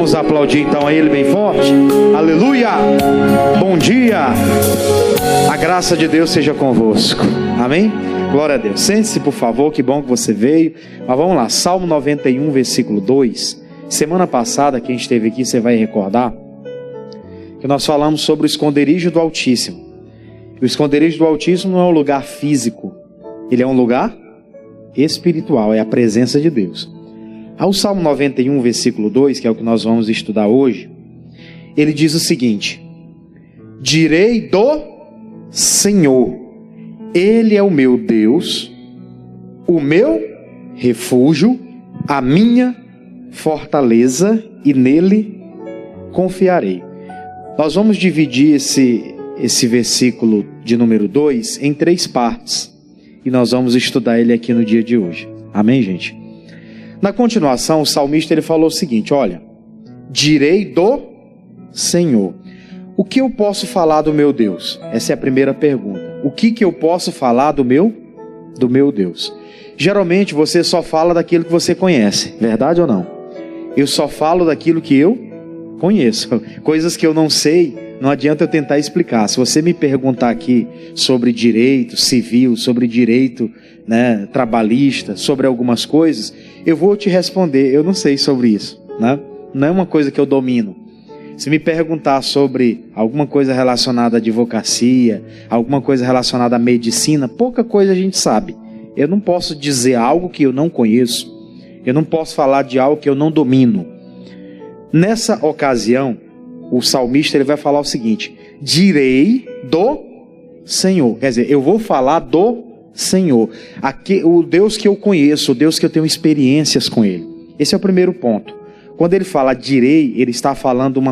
Vamos aplaudir então a Ele bem forte. Aleluia! Bom dia! A graça de Deus seja convosco. Amém? Glória a Deus. Sente-se, por favor, que bom que você veio. Mas vamos lá, Salmo 91, versículo 2. Semana passada, quem esteve aqui, você vai recordar que nós falamos sobre o esconderijo do Altíssimo. O esconderijo do Altíssimo não é um lugar físico, ele é um lugar espiritual, é a presença de Deus. Ao Salmo 91, versículo 2, que é o que nós vamos estudar hoje, ele diz o seguinte: direi do Senhor, Ele é o meu Deus, o meu refúgio, a minha fortaleza, e nele confiarei. Nós vamos dividir esse versículo de número 2 em 3 partes, e nós vamos estudar ele aqui no dia de hoje. Amém, gente? Na continuação, o salmista ele falou o seguinte: olha, direi do Senhor. O que eu posso falar do meu Deus? Essa é a primeira pergunta. O que eu posso falar do meu Deus? Geralmente você só fala daquilo que você conhece, verdade ou não? Eu só falo daquilo que eu conheço. Coisas que eu não sei, não adianta eu tentar explicar. Se você me perguntar aqui sobre direito civil, sobre direito, trabalhista, sobre algumas coisas, eu vou te responder, eu não sei sobre isso, né? Não é uma coisa que eu domino. Se me perguntar sobre alguma coisa relacionada à advocacia, alguma coisa relacionada à medicina, pouca coisa a gente sabe. Eu não posso dizer algo que eu não conheço. Eu não posso falar de algo que eu não domino. Nessa ocasião, o salmista ele vai falar o seguinte: direi do Senhor. Quer dizer, eu vou falar do Senhor, o Deus que eu conheço, o Deus que eu tenho experiências com Ele. Esse é o primeiro ponto. Quando ele fala direi, ele está falando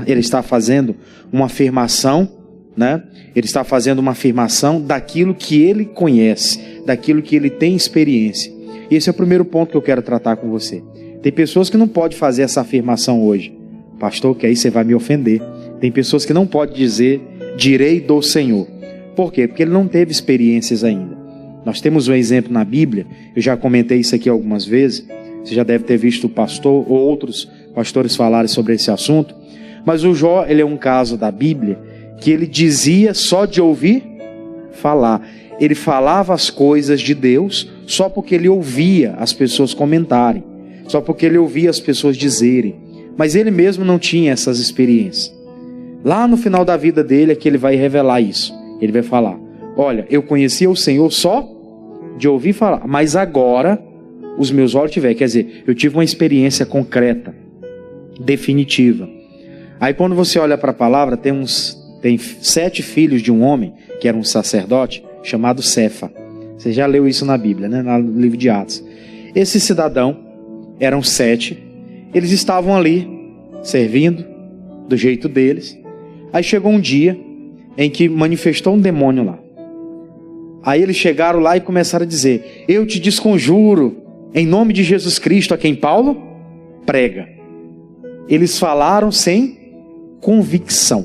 ele está fazendo uma afirmação, né? Ele está fazendo uma afirmação daquilo que ele conhece, daquilo que ele tem experiência. E esse é o primeiro ponto que eu quero tratar com você. Tem pessoas que não podem fazer essa afirmação hoje. Pastor, que aí você vai me ofender. Tem pessoas que não podem dizer direi do Senhor. Por quê? Porque ele não teve experiências ainda. Nós temos um exemplo na Bíblia, eu já comentei isso aqui algumas vezes, você já deve ter visto o pastor ou outros pastores falarem sobre esse assunto, mas o Jó, ele é um caso da Bíblia que ele dizia só de ouvir falar. Ele falava as coisas de Deus só porque ele ouvia as pessoas comentarem, só porque ele ouvia as pessoas dizerem, mas ele mesmo não tinha essas experiências. Lá no final da vida dele é que ele vai revelar isso. Ele vai falar: olha, eu conhecia o Senhor só de ouvir falar, mas agora os meus olhos tiveram. Quer dizer, eu tive uma experiência concreta, definitiva. Aí quando você olha para a palavra, tem 7 filhos de um homem, que era um sacerdote, chamado Cefa. Você já leu isso na Bíblia, né? No livro de Atos. Esse cidadão, eram 7, eles estavam ali, servindo, do jeito deles. Aí chegou um dia em que manifestou um demônio lá. Aí eles chegaram lá e começaram a dizer: eu te desconjuro, em nome de Jesus Cristo, a quem Paulo prega. Eles falaram sem convicção.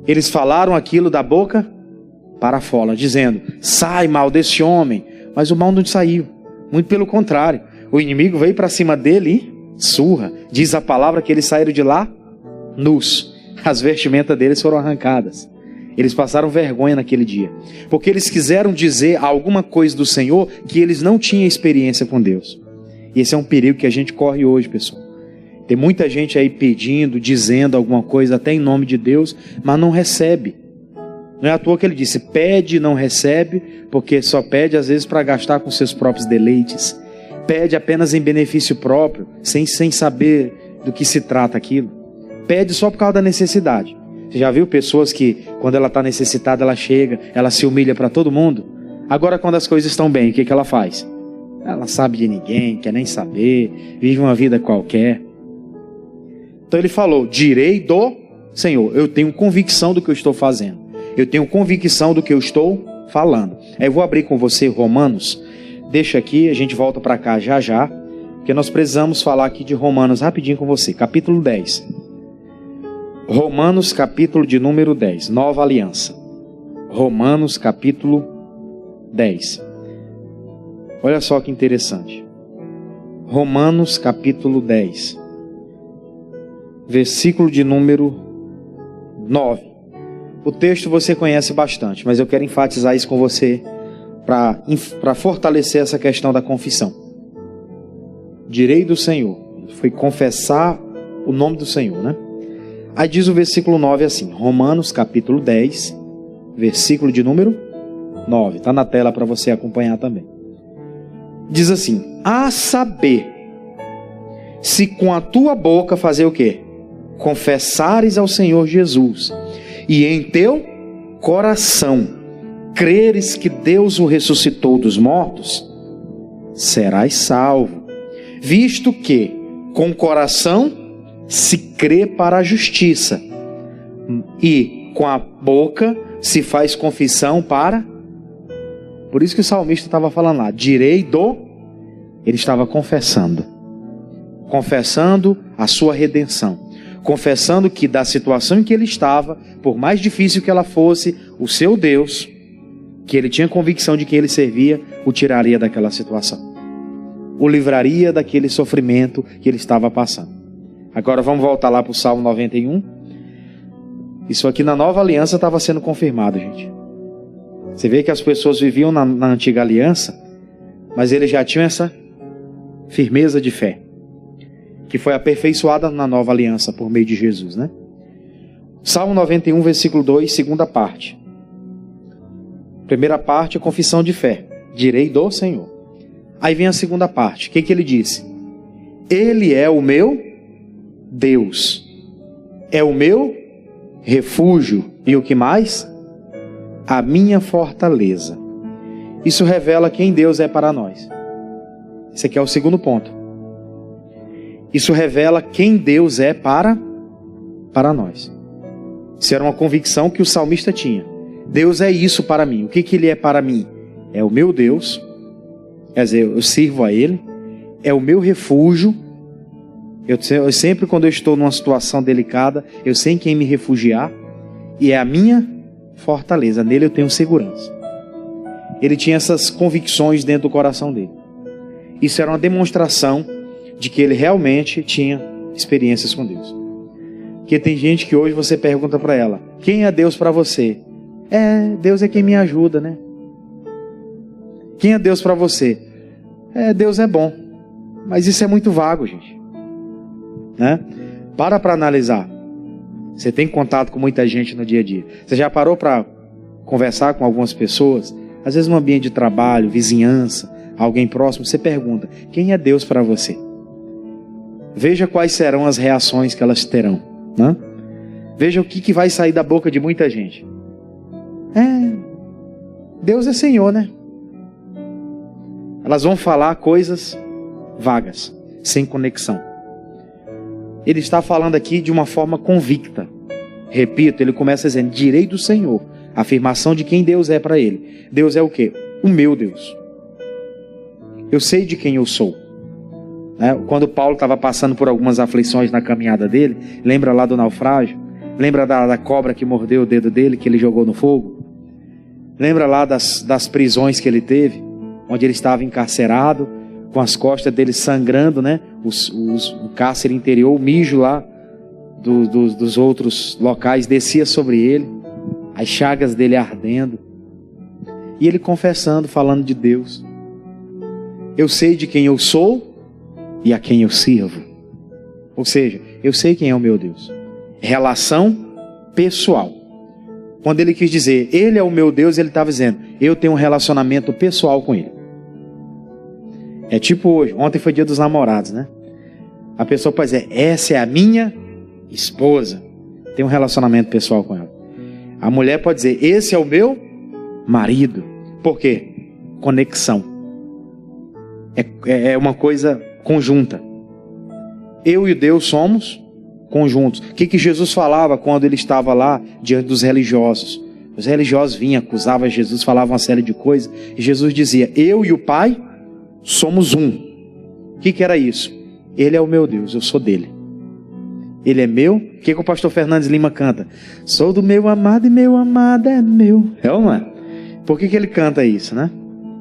Eles falaram aquilo da boca para fora, dizendo: sai mal desse homem. Mas o mal não saiu. Muito pelo contrário. O inimigo veio para cima dele e surra. Diz a palavra que eles saíram de lá nus. As vestimentas deles foram arrancadas. Eles passaram vergonha naquele dia, porque eles quiseram dizer alguma coisa do Senhor que eles não tinham experiência com Deus. E esse é um perigo que a gente corre hoje, pessoal. Tem muita gente aí pedindo, dizendo alguma coisa até em nome de Deus, mas não recebe. Não é à toa que ele disse: pede e não recebe, porque só pede às vezes para gastar com seus próprios deleites. Pede apenas em benefício próprio, sem saber do que se trata aquilo. Pede só por causa da necessidade. Você já viu pessoas que, quando ela está necessitada, ela chega, ela se humilha para todo mundo? Agora, quando as coisas estão bem, o que ela faz? Ela sabe de ninguém, quer nem saber, vive uma vida qualquer. Então ele falou: direi do Senhor. Eu tenho convicção do que eu estou fazendo. Eu tenho convicção do que eu estou falando. Aí eu vou abrir com você Romanos. Deixa aqui, a gente volta para cá já já, porque nós precisamos falar aqui de Romanos rapidinho com você. Capítulo 10. Romanos capítulo de número 10, Nova Aliança. Romanos capítulo 10. Olha só que interessante. Romanos capítulo 10. versículo de número 9. O texto você conhece bastante, mas eu quero enfatizar isso com você para fortalecer essa questão da confissão. Direi do Senhor. Foi confessar o nome do Senhor, né? Aí diz o versículo 9 assim, Romanos capítulo 10, versículo de número 9. Está na tela para você acompanhar também. Diz assim, a saber, se com a tua boca fazer o quê? Confessares ao Senhor Jesus, e em teu coração creres que Deus o ressuscitou dos mortos, serás salvo, visto que com o coração se crê para a justiça, e com a boca se faz confissão para... Por isso que o salmista estava falando lá, direi do... Ele estava confessando a sua redenção, confessando que da situação em que ele estava, por mais difícil que ela fosse, o seu Deus, que ele tinha convicção de que ele servia, o tiraria daquela situação, o livraria daquele sofrimento que ele estava passando. Agora vamos voltar lá para o Salmo 91. Isso aqui na nova aliança estava sendo confirmado, gente. Você vê que as pessoas viviam na antiga aliança, mas eles já tinham essa firmeza de fé, que foi aperfeiçoada na nova aliança por meio de Jesus, né? Salmo 91, versículo 2, segunda parte. Primeira parte, a confissão de fé. Direi do Senhor. Aí vem a segunda parte. O que ele disse? Ele é o meu Deus. É o meu refúgio. E o que mais? A minha fortaleza. Isso revela quem Deus é para nós. Esse aqui é o segundo ponto. Isso revela quem Deus é para nós. Isso era uma convicção que o salmista tinha. Deus é isso para mim. O que Ele é para mim? É o meu Deus. Quer dizer, eu sirvo a Ele. É o meu refúgio. Eu sempre, quando eu estou numa situação delicada, eu sei em quem me refugiar. E é a minha fortaleza. Nele eu tenho segurança. Ele tinha essas convicções dentro do coração dele. Isso era uma demonstração de que ele realmente tinha experiências com Deus. Porque tem gente que hoje você pergunta para ela, quem é Deus para você? Deus é quem me ajuda, né? Quem é Deus para você? Deus é bom. Mas isso é muito vago, gente. Né? Para analisar. Você tem contato com muita gente no dia a dia. Você já parou para conversar com algumas pessoas? Às vezes no ambiente de trabalho, vizinhança, alguém próximo, você pergunta, quem é Deus para você? Veja quais serão as reações que elas terão, né? Veja o que vai sair da boca de muita gente. Deus é Senhor, né? Elas vão falar coisas vagas, sem conexão. Ele está falando aqui de uma forma convicta. Repito, ele começa dizendo, direi do Senhor. Afirmação de quem Deus é para ele. Deus é o quê? O meu Deus. Eu sei de quem eu sou. Quando Paulo estava passando por algumas aflições na caminhada dele, lembra lá do naufrágio? Lembra da cobra que mordeu o dedo dele, que ele jogou no fogo? Lembra lá das prisões que ele teve, onde ele estava encarcerado, com as costas dele sangrando, né? O cárcere interior, o mijo lá dos outros locais descia sobre ele, as chagas dele ardendo, e ele confessando, falando de Deus. Eu sei de quem eu sou e a quem eu sirvo. Ou seja, eu sei quem é o meu Deus. Relação pessoal. Quando ele quis dizer, Ele é o meu Deus, ele estava dizendo, eu tenho um relacionamento pessoal com Ele. É tipo hoje, ontem foi dia dos namorados, né? A pessoa pode dizer, essa é a minha esposa. Tem um relacionamento pessoal com ela. A mulher pode dizer, esse é o meu marido. Por quê? Conexão. É uma coisa conjunta. Eu e Deus somos conjuntos. O que Jesus falava quando ele estava lá diante dos religiosos? Os religiosos vinham, acusavam Jesus, falavam uma série de coisas. E Jesus dizia, eu e o Pai somos um. O que era isso? Ele é o meu Deus, eu sou dele. Ele é meu. O que o pastor Fernandes Lima canta? Sou do meu amado e meu amado é meu. É ou não é? Por que ele canta isso, né?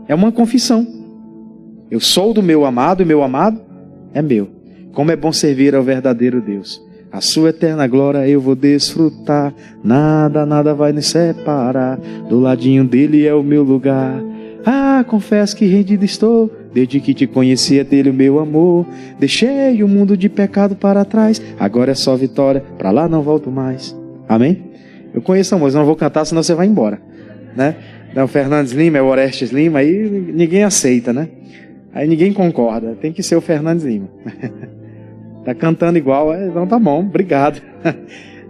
É uma confissão. Eu sou do meu amado e meu amado é meu. Como é bom servir ao verdadeiro Deus. A sua eterna glória eu vou desfrutar. Nada vai nos separar. Do ladinho dele é o meu lugar. Ah, confesso que rendido estou. Desde que te conheci é dele o meu amor. Deixei o mundo de pecado para trás. Agora é só vitória, pra lá não volto mais. Amém? Eu conheço a música, não vou cantar senão você vai embora, né? É o Fernandes Lima, é o Orestes Lima. Aí ninguém aceita, né? Aí ninguém concorda, tem que ser o Fernandes Lima. Tá cantando igual, então tá bom, obrigado.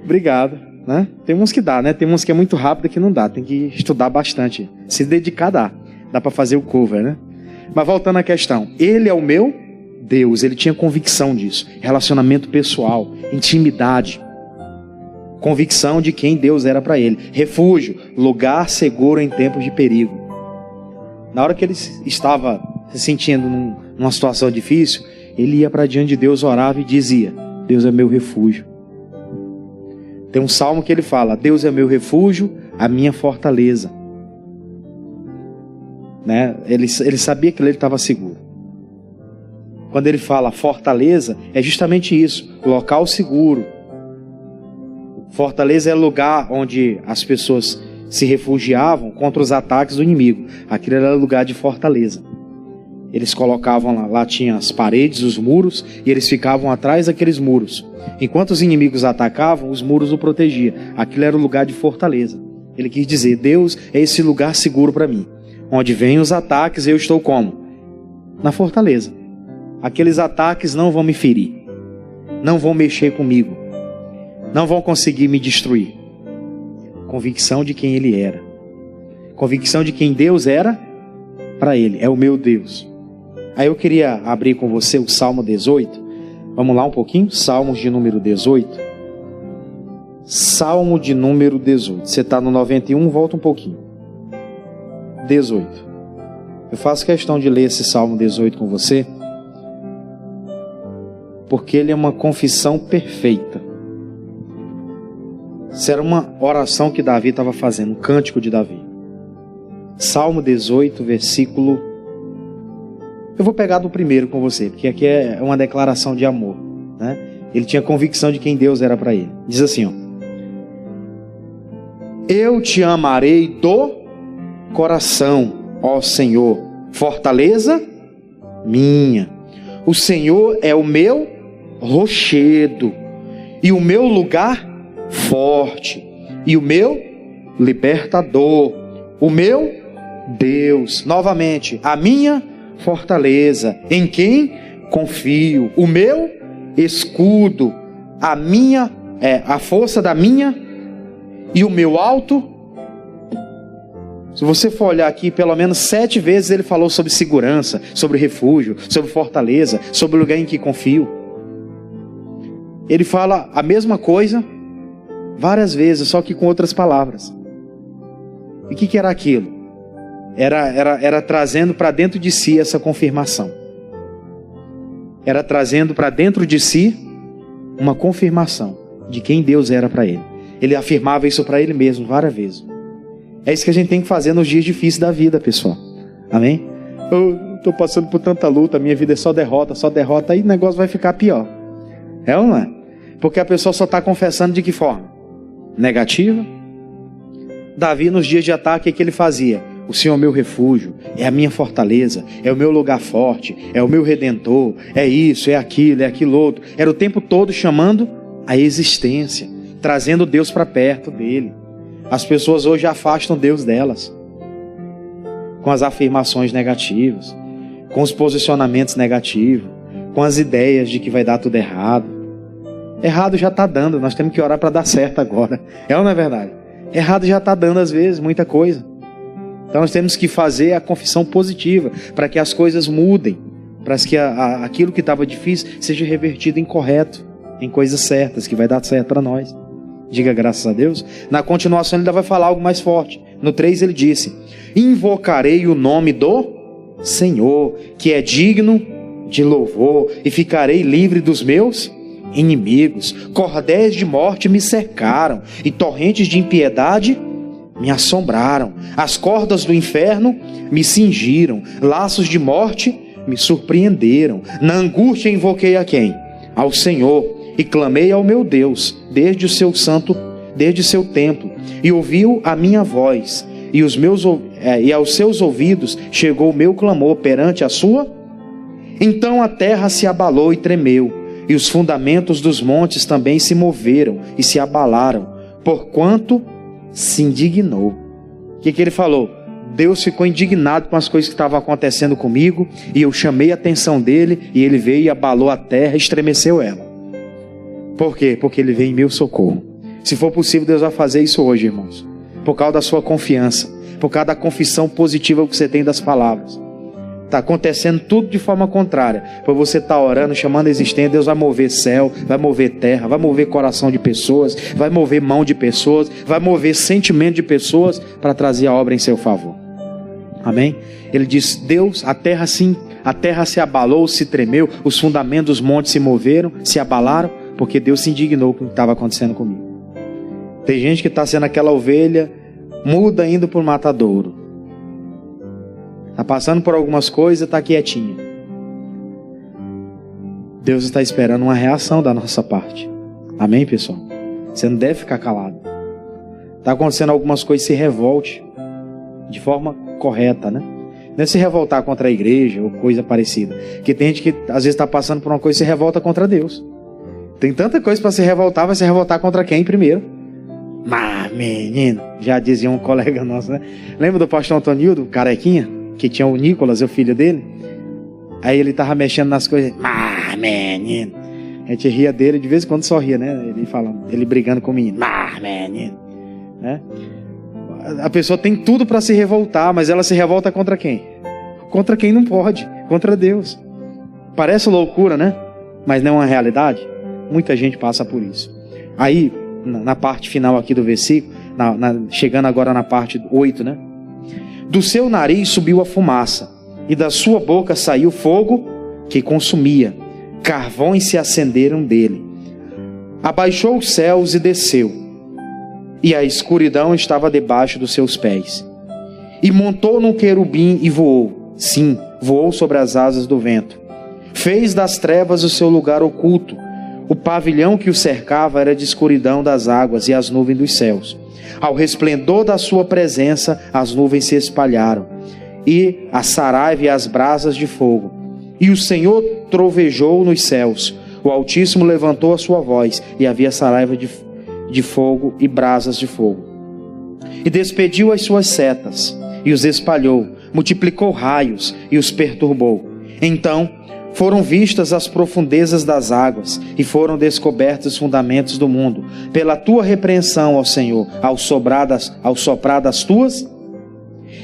Obrigado, né? Tem uns que dá, né? Tem uns que é muito rápido que não dá, tem que estudar bastante. Se dedicar dá pra fazer o cover, né? Mas voltando à questão, ele é o meu Deus, ele tinha convicção disso. Relacionamento pessoal, intimidade. Convicção de quem Deus era para ele. Refúgio, lugar seguro em tempos de perigo. Na hora que ele estava se sentindo numa situação difícil, ele ia para diante de Deus, orava e dizia: Deus é meu refúgio. Tem um salmo que ele fala: Deus é meu refúgio, a minha fortaleza. Né? Ele sabia que ele estava seguro. Quando ele fala fortaleza, é justamente isso, local seguro. Fortaleza é lugar onde as pessoas se refugiavam contra os ataques do inimigo. Aquilo era lugar de fortaleza. Eles colocavam lá tinha as paredes, os muros, e eles ficavam atrás daqueles muros. Enquanto os inimigos atacavam, os muros o protegiam. Aquilo era o lugar de fortaleza. Ele quis dizer: Deus é esse lugar seguro para mim. Onde vêm os ataques, eu estou como? Na fortaleza. Aqueles ataques não vão me ferir. Não vão mexer comigo. Não vão conseguir me destruir. Convicção de quem ele era. Convicção de quem Deus era para ele. É o meu Deus. Aí eu queria abrir com você o Salmo 18. Vamos lá um pouquinho? Salmos de número 18. Salmo de número 18. Você está no 91, volta um pouquinho. 18. Eu faço questão de ler esse Salmo 18 com você, porque ele é uma confissão perfeita. Isso era uma oração que Davi estava fazendo, um cântico de Davi. Salmo 18, versículo... Eu vou pegar do primeiro com você, porque aqui é uma declaração de amor, né? Ele tinha convicção de quem Deus era para ele. Diz assim, ó: Eu te amarei do coração, ó Senhor, fortaleza minha. O Senhor é o meu rochedo e o meu lugar forte e o meu libertador, o meu Deus. Novamente, a minha fortaleza, em quem confio, o meu escudo, a força da minha e o meu alto. Se você for olhar aqui, pelo menos 7 vezes ele falou sobre segurança, sobre refúgio, sobre fortaleza, sobre o lugar em que confio. Ele fala a mesma coisa várias vezes, só que com outras palavras. E o que era aquilo? Era trazendo para dentro de si essa confirmação. Era trazendo para dentro de si uma confirmação de quem Deus era para ele. Ele afirmava isso para ele mesmo várias vezes. É isso que a gente tem que fazer nos dias difíceis da vida, pessoal. Amém? Eu estou passando por tanta luta, minha vida é só derrota, aí o negócio vai ficar pior. É ou não é? Porque a pessoa só está confessando de que forma? Negativa. Davi, nos dias de ataque, o que ele fazia? O Senhor é meu refúgio, é a minha fortaleza, é o meu lugar forte, é o meu redentor, é isso, é aquilo outro. Era o tempo todo chamando a existência, trazendo Deus para perto dele. As pessoas hoje afastam Deus delas, com as afirmações negativas, com os posicionamentos negativos, com as ideias de que vai dar tudo errado. Errado já está dando, nós temos que orar para dar certo agora. É ou não é verdade? Errado já está dando às vezes muita coisa. Então nós temos que fazer a confissão positiva, para que as coisas mudem, para que aquilo que estava difícil seja revertido em correto, em coisas certas, que vai dar certo para nós. Diga graças a Deus. Na continuação ele ainda vai falar algo mais forte. No 3 ele disse: Invocarei o nome do Senhor, que é digno de louvor, e ficarei livre dos meus inimigos. Cordéis de morte me cercaram, e torrentes de impiedade me assombraram. As cordas do inferno me cingiram, laços de morte me surpreenderam. Na angústia invoquei a quem? Ao Senhor, e clamei ao meu Deus desde o seu templo, e ouviu a minha voz, e aos seus ouvidos chegou o meu clamor perante a sua. Então a terra se abalou e tremeu, e os fundamentos dos montes também se moveram e se abalaram, porquanto se indignou. O que ele falou? Deus ficou indignado com as coisas que estavam acontecendo comigo, e eu chamei a atenção dele, e ele veio e abalou a terra, estremeceu ela. Por quê? Porque ele veio em meu socorro. Se for possível, Deus vai fazer isso hoje, irmãos, por causa da sua confiança, por causa da confissão positiva que você tem das palavras. Está acontecendo tudo de forma contrária, por você estar orando, chamando a existência. Deus vai mover céu, vai mover terra, vai mover coração de pessoas, vai mover mão de pessoas, vai mover sentimento de pessoas, para trazer a obra em seu favor. Amém? Ele diz: Deus, a terra se abalou, se tremeu, os fundamentos dos montes se moveram, se abalaram, porque Deus se indignou com o que estava acontecendo comigo. Tem gente que está sendo aquela ovelha muda indo para o matadouro. Está passando por algumas coisas, está quietinha. Deus está esperando uma reação da nossa parte. Amém, pessoal? Você não deve ficar calado. Está acontecendo algumas coisas, se revolte de forma correta, né? Não é se revoltar contra a igreja ou coisa parecida. Porque tem gente que às vezes está passando por uma coisa e se revolta contra Deus. Tem tanta coisa para se revoltar, vai se revoltar contra quem primeiro? Mas menino, já dizia um colega nosso, né? Lembra do pastor Antonildo, carequinha? Que tinha o Nicolas, o filho dele. Aí ele estava mexendo nas coisas. Mas menino, a gente ria dele, de vez em quando só ria, né? Ele brigando com o menino. Mas menino, né? A pessoa tem tudo para se revoltar, mas ela se revolta contra quem? Contra quem não pode, contra Deus. Parece loucura, né? Mas não é uma realidade. Muita gente passa por isso. Aí, na parte final aqui do versículo, chegando agora na parte 8, né? Do seu nariz subiu a fumaça, e da sua boca saiu fogo que consumia. Carvões se acenderam dele. Abaixou os céus e desceu, e a escuridão estava debaixo dos seus pés. E montou num querubim e voou. Sim, voou sobre as asas do vento. Fez das trevas o seu lugar oculto. O pavilhão que o cercava era de escuridão das águas e as nuvens dos céus. Ao resplendor da sua presença, as nuvens se espalharam, e a saraiva e as brasas de fogo. E o Senhor trovejou nos céus. O Altíssimo levantou a sua voz, e havia saraiva de fogo e brasas de fogo. E despediu as suas setas, e os espalhou, multiplicou raios, e os perturbou. Então foram vistas as profundezas das águas, e foram descobertos os fundamentos do mundo, pela tua repreensão, ó Senhor, ao soprar das tuas,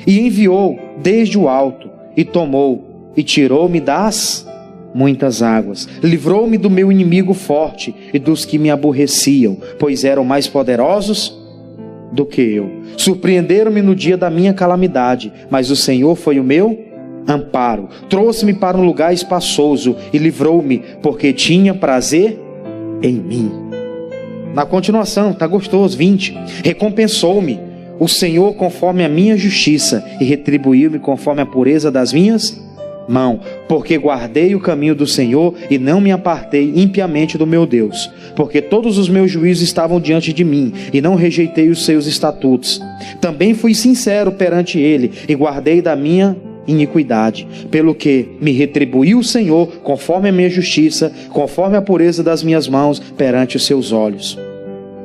e enviou desde o alto, e tomou, e tirou-me das muitas águas, livrou-me do meu inimigo forte, e dos que me aborreciam, pois eram mais poderosos do que eu. Surpreenderam-me no dia da minha calamidade, mas o Senhor foi o meu amparo. Trouxe-me para um lugar espaçoso e livrou-me, porque tinha prazer em mim. Na continuação, está gostoso, 20. Recompensou-me o Senhor conforme a minha justiça, e retribuiu-me conforme a pureza das minhas mãos, porque guardei o caminho do Senhor e não me apartei impiamente do meu Deus, porque todos os meus juízos estavam diante de mim, e não rejeitei os seus estatutos. Também fui sincero perante ele, e guardei da minha iniquidade, pelo que me retribuiu o Senhor conforme a minha justiça, conforme a pureza das minhas mãos perante os seus olhos.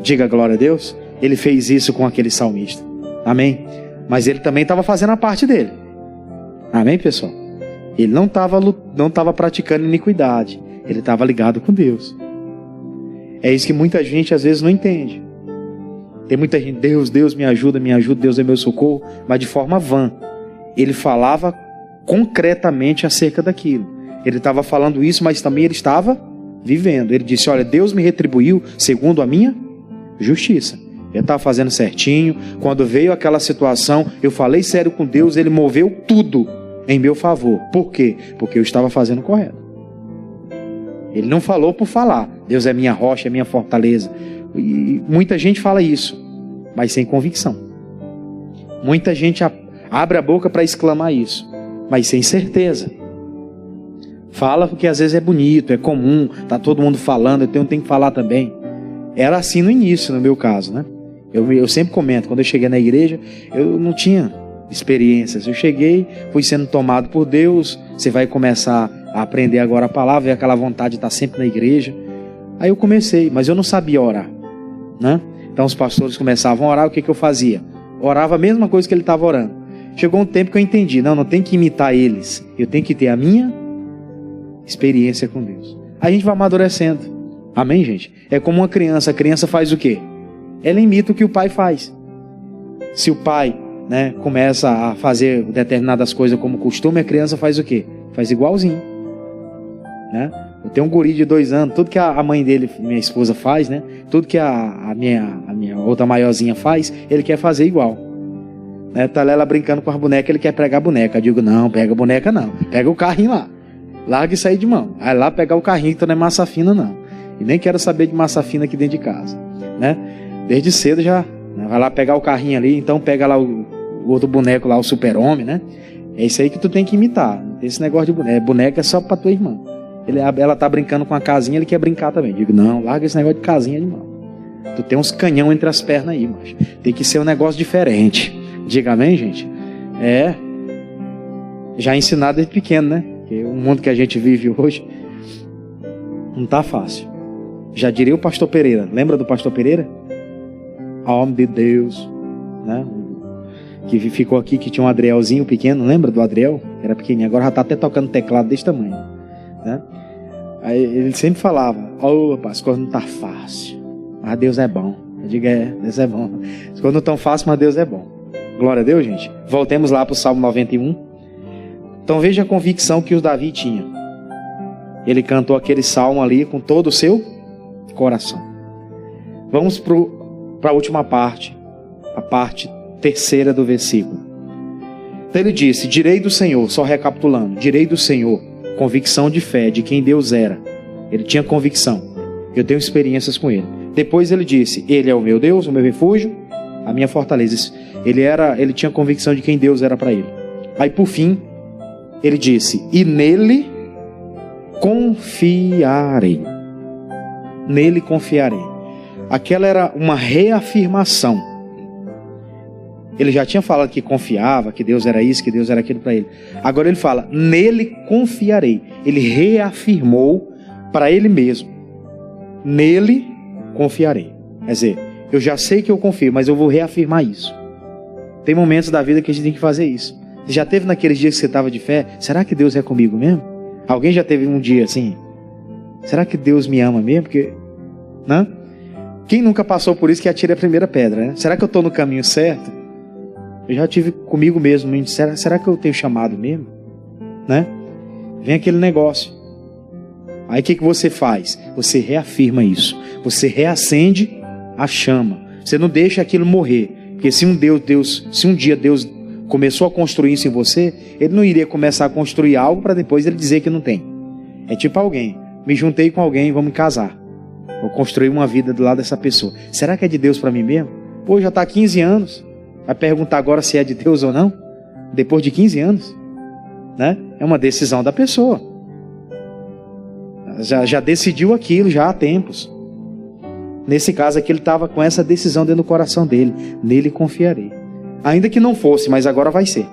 Diga glória a Deus. Ele fez isso com aquele salmista. Amém? Mas ele também estava fazendo a parte dele. Amém, pessoal? Ele não estava praticando iniquidade. Ele estava ligado com Deus. É isso que muita gente às vezes não entende. Tem muita gente: Deus me ajuda, Deus é meu socorro, mas de forma vã. Ele falava concretamente acerca daquilo. Ele estava falando isso, mas também ele estava vivendo. Ele disse: olha, Deus me retribuiu segundo a minha justiça. Eu estava fazendo certinho. Quando veio aquela situação, eu falei sério com Deus, ele moveu tudo em meu favor. Por quê? Porque eu estava fazendo o correto. Ele não falou por falar. Deus é minha rocha, é minha fortaleza. E muita gente fala isso, mas sem convicção. Muita gente abre a boca para exclamar isso, mas sem certeza. Fala porque às vezes é bonito, é comum, tá todo mundo falando, eu tenho que falar também. Era assim no início, no meu caso, né? Eu sempre comento, quando eu cheguei na igreja, eu não tinha experiências. Eu cheguei, fui sendo tomado por Deus, você vai começar a aprender agora a palavra, e aquela vontade de estar sempre na igreja. Aí eu comecei, mas eu não sabia orar, né? Então os pastores começavam a orar, o que eu fazia? Orava a mesma coisa que ele estava orando. Chegou um tempo que eu entendi, não tem que imitar eles, eu tenho que ter a minha experiência com Deus. Aí a gente vai amadurecendo, amém, gente? É como uma criança, a criança faz o quê? Ela imita o que o pai faz. Se o pai, né, começa a fazer determinadas coisas como costume, a criança faz o quê? Faz igualzinho, né? Eu tenho um guri de 2 anos, tudo que a mãe dele, minha esposa, faz, né? Tudo que a minha outra maiorzinha faz, ele quer fazer igual, né? Tá ela brincando com as bonecas, ele quer pegar a boneca. Eu digo, não, pega a boneca não, pega o carrinho lá, larga isso aí de mão, aí lá pegar o carrinho que não é massa fina não, e nem quero saber de massa fina aqui dentro de casa, né? Desde cedo já, né? Vai lá pegar o carrinho ali, então pega lá o outro boneco lá, o super-homem, né? É isso aí que tu tem que imitar. Esse negócio de boneca, boneca é só pra tua irmã. Ela tá brincando com a casinha, ele quer brincar também. Digo, não, larga esse negócio de casinha de mão. Tu tem uns canhão entre as pernas aí, macho. Tem que ser um negócio diferente. Diga amém, gente? É. Já ensinado desde pequeno, né? Porque o mundo que a gente vive hoje não tá fácil. Já diria o pastor Pereira. Lembra do pastor Pereira? Homem de Deus, né? Que ficou aqui, que tinha um Adrielzinho pequeno. Lembra do Adriel? Era pequenininho. Agora já tá até tocando teclado desse tamanho, né? Aí ele sempre falava, as coisas não tá fácil, mas Deus é bom. Eu digo, Deus é bom. As coisas não tão fáceis, mas Deus é bom. Glória a Deus, gente. Voltemos lá para o Salmo 91. Então veja a convicção que o Davi tinha. Ele cantou aquele salmo ali com todo o seu coração. Vamos para a última parte, a parte terceira do versículo. Então ele disse, direi do Senhor, só recapitulando, direi do Senhor, convicção de fé, de quem Deus era. Ele tinha convicção. Eu tenho experiências com Ele. Depois ele disse, Ele é o meu Deus, o meu refúgio, a minha fortaleza. Ele tinha convicção de quem Deus era para ele. Aí por fim, ele disse, e nele confiarei. Nele confiarei. Aquela era uma reafirmação. Ele já tinha falado que confiava, que Deus era isso, que Deus era aquilo para ele. Agora ele fala, nele confiarei. Ele reafirmou para ele mesmo. Nele confiarei. Quer dizer, eu já sei que eu confio, mas eu vou reafirmar isso. Tem momentos da vida que a gente tem que fazer isso. Você já teve naqueles dias que você estava de fé? Será que Deus é comigo mesmo? Alguém já teve um dia assim? Será que Deus me ama mesmo? Porque, né? Quem nunca passou por isso que atire a primeira pedra, né? Será que eu estou no caminho certo? Eu já tive comigo mesmo, será que eu tenho chamado mesmo? Né? Vem aquele negócio. Aí o que você faz? Você reafirma isso. Você reacende a chama. Você não deixa aquilo morrer. Porque se um dia Deus começou a construir isso em você, Ele não iria começar a construir algo para depois Ele dizer que não tem. É tipo alguém, me juntei com alguém, vamos casar. Vou construir uma vida do lado dessa pessoa. Será que é de Deus para mim mesmo? Pô, já está há 15 anos. Vai perguntar agora se é de Deus ou não? Depois de 15 anos, né? É uma decisão da pessoa. Já decidiu aquilo já há tempos. Nesse caso aqui ele estava com essa decisão dentro do coração dele. Nele confiarei. Ainda que não fosse, mas agora vai ser.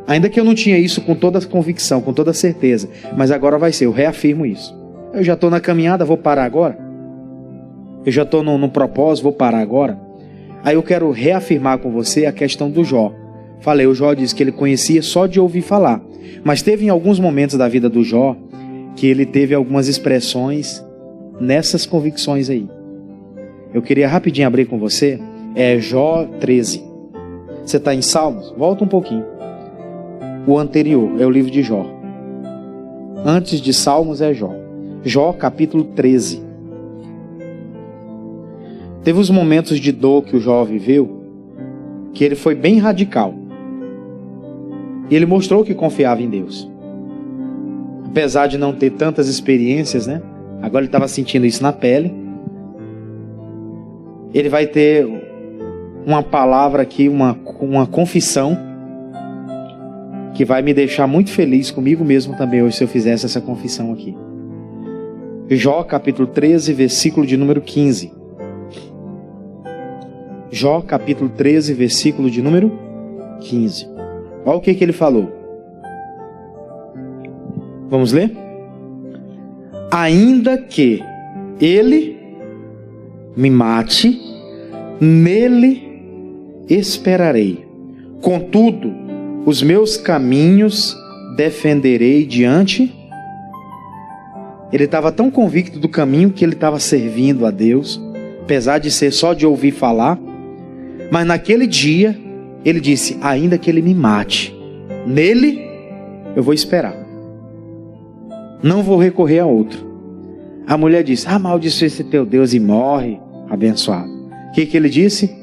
Ainda que eu não tinha isso com toda convicção, com toda certeza, mas agora vai ser. Eu reafirmo isso. Eu já estou na caminhada, vou parar agora? Eu já estou no propósito, vou parar agora? Aí eu quero reafirmar com você a questão do Jó. Falei, o Jó disse que ele conhecia só de ouvir falar. Mas teve em alguns momentos da vida do Jó que ele teve algumas expressões nessas convicções aí. Eu queria rapidinho abrir com você. É Jó 13. Você está em Salmos? Volta um pouquinho. O anterior é o livro de Jó. Antes de Salmos é Jó. Jó capítulo 13. Teve os momentos de dor que o Jó viveu, que ele foi bem radical. E ele mostrou que confiava em Deus. Apesar de não ter tantas experiências, né? Agora ele estava sentindo isso na pele. Ele vai ter uma palavra aqui, uma confissão, que vai me deixar muito feliz comigo mesmo também hoje se eu fizesse essa confissão aqui. Jó capítulo 13, versículo de número 15. Jó capítulo 13, versículo de número 15. Olha o que ele falou. Vamos ler? Ainda que ele me mate, nele esperarei. Contudo, os meus caminhos defenderei diante. Ele estava tão convicto do caminho que ele estava servindo a Deus, apesar de ser só de ouvir falar. Mas naquele dia, ele disse, ainda que ele me mate, nele eu vou esperar. Não vou recorrer a outro. A mulher disse, amaldiçoe esse teu Deus e morre, abençoado. O que ele disse?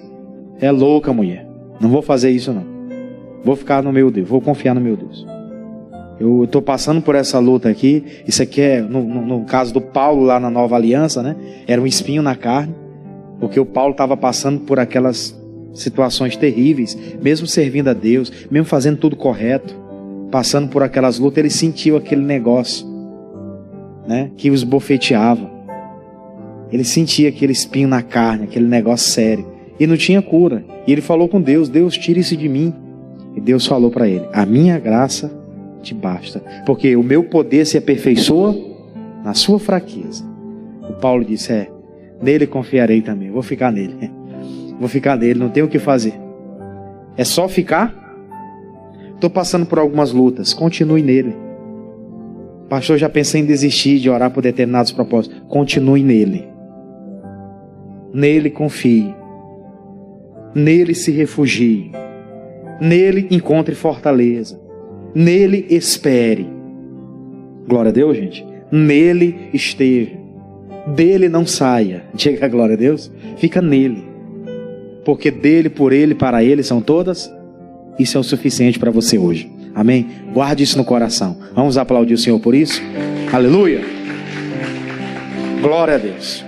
É louca, mulher. Não vou fazer isso não. Vou ficar no meu Deus, vou confiar no meu Deus. Eu estou passando por essa luta aqui. Isso aqui é, no caso do Paulo lá na Nova Aliança, né? Era um espinho na carne. Porque o Paulo estava passando por aquelas situações terríveis. Mesmo servindo a Deus, mesmo fazendo tudo correto, passando por aquelas lutas, ele sentiu aquele negócio, né? Que os bofeteava. Ele sentia aquele espinho na carne, aquele negócio sério. E não tinha cura. E ele falou com Deus, Deus, tira isso de mim. E Deus falou para ele, a minha graça te basta, porque o meu poder se aperfeiçoa na sua fraqueza. O Paulo disse, nele confiarei também, vou ficar nele. Vou ficar nele, não tenho o que fazer. É só ficar? Estou passando por algumas lutas, continue nele. Pastor, já pensei em desistir de orar por determinados propósitos. Continue nele. Nele confie. Nele se refugie. Nele encontre fortaleza. Nele espere. Glória a Deus, gente. Nele esteja. Dele não saia. Diga glória a Deus. Fica nele. Porque dele, por ele, para ele são todas. Isso é o suficiente para você hoje. Amém? Guarde isso no coração. Vamos aplaudir o Senhor por isso. Aleluia. Glória a Deus.